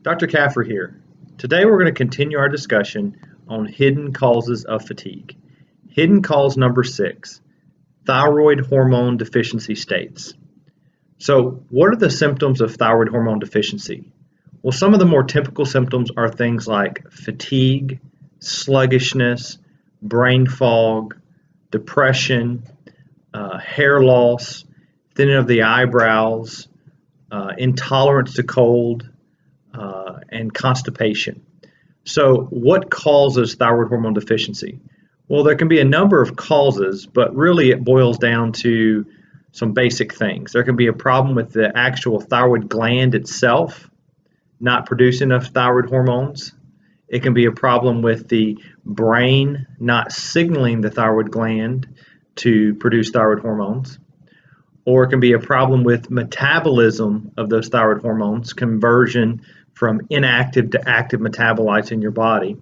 Dr. Caffery here. Today we're going to continue our discussion on hidden causes of fatigue. Hidden cause number 6, thyroid hormone deficiency states. So what are the symptoms of thyroid hormone deficiency? Well, some of the more typical symptoms are things like fatigue, sluggishness, brain fog, depression, hair loss, thinning of the eyebrows, intolerance to cold, and constipation. So what causes thyroid hormone deficiency? Well, there can be a number of causes, but really it boils down to some basic things. There can be a problem with the actual thyroid gland itself not producing enough thyroid hormones. It can be a problem with the brain not signaling the thyroid gland to produce thyroid hormones. Or it can be a problem with metabolism of those thyroid hormones, conversion from inactive to active metabolites in your body.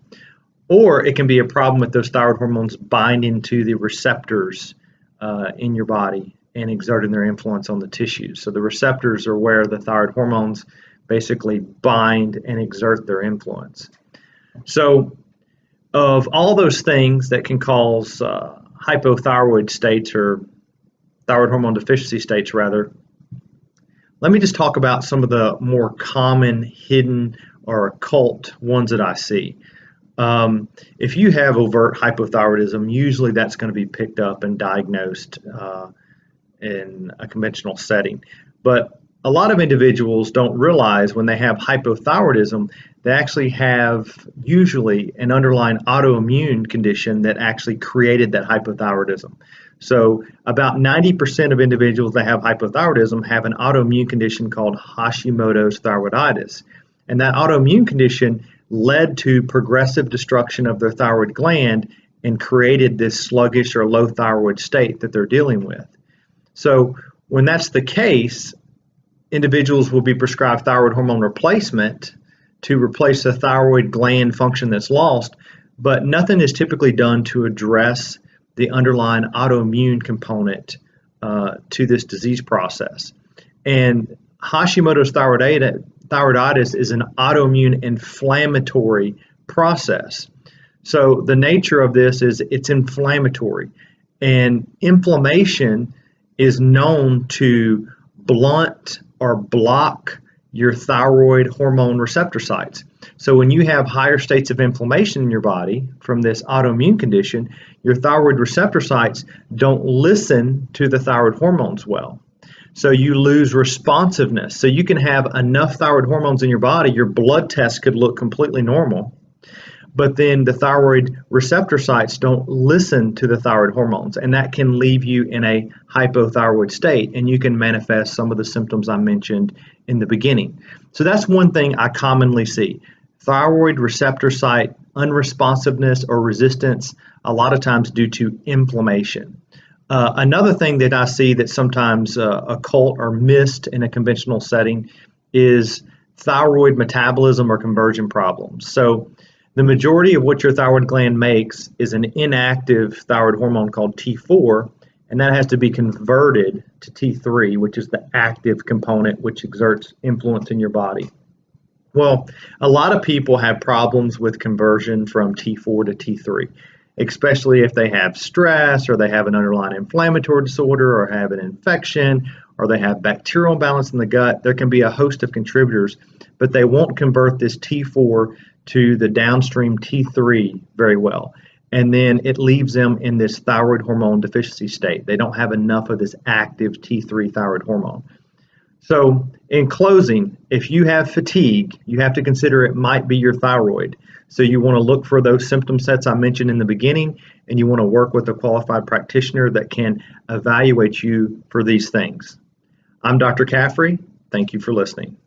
Or it can be a problem with those thyroid hormones binding to the receptors in your body and exerting their influence on the tissues. So the receptors are where the thyroid hormones basically bind and exert their influence. So of all those things that can cause hypothyroid states, or thyroid hormone deficiency states rather, let me just talk about some of the more common hidden or occult ones that I see. If you have overt hypothyroidism, usually that's going to be picked up and diagnosed in a conventional setting. But a lot of individuals don't realize when they have hypothyroidism, they actually have usually an underlying autoimmune condition that actually created that hypothyroidism. So about 90% of individuals that have hypothyroidism have an autoimmune condition called Hashimoto's thyroiditis. And that autoimmune condition led to progressive destruction of their thyroid gland and created this sluggish or low thyroid state that they're dealing with. So when that's the case, individuals will be prescribed thyroid hormone replacement to replace the thyroid gland function that's lost, but nothing is typically done to address the underlying autoimmune component to this disease process. And Hashimoto's thyroiditis is an autoimmune inflammatory process. So the nature of this is it's inflammatory, and inflammation is known to blunt or block your thyroid hormone receptor sites. So when you have higher states of inflammation in your body from this autoimmune condition, your thyroid receptor sites don't listen to the thyroid hormones well. So you lose responsiveness. So you can have enough thyroid hormones in your body, your blood test could look completely normal, but then the thyroid receptor sites don't listen to the thyroid hormones, and that can leave you in a hypothyroid state, and you can manifest some of the symptoms I mentioned in the beginning. So that's one thing I commonly see. Thyroid receptor site unresponsiveness or resistance, a lot of times due to inflammation. Another thing that I see that sometimes occult or missed in a conventional setting is thyroid metabolism or conversion problems. So the majority of what your thyroid gland makes is an inactive thyroid hormone called T4, and that has to be converted to T3, which is the active component which exerts influence in your body. Well, a lot of people have problems with conversion from T4 to T3, especially if they have stress, or they have an underlying inflammatory disorder, or have an infection, or they have bacterial imbalance in the gut. There can be a host of contributors, but they won't convert this T4 to the downstream T3 very well. And then it leaves them in this thyroid hormone deficiency state. They don't have enough of this active T3 thyroid hormone. So in closing, if you have fatigue, you have to consider it might be your thyroid. So you want to look for those symptom sets I mentioned in the beginning, and you want to work with a qualified practitioner that can evaluate you for these things. I'm Dr. Caffery. Thank you for listening.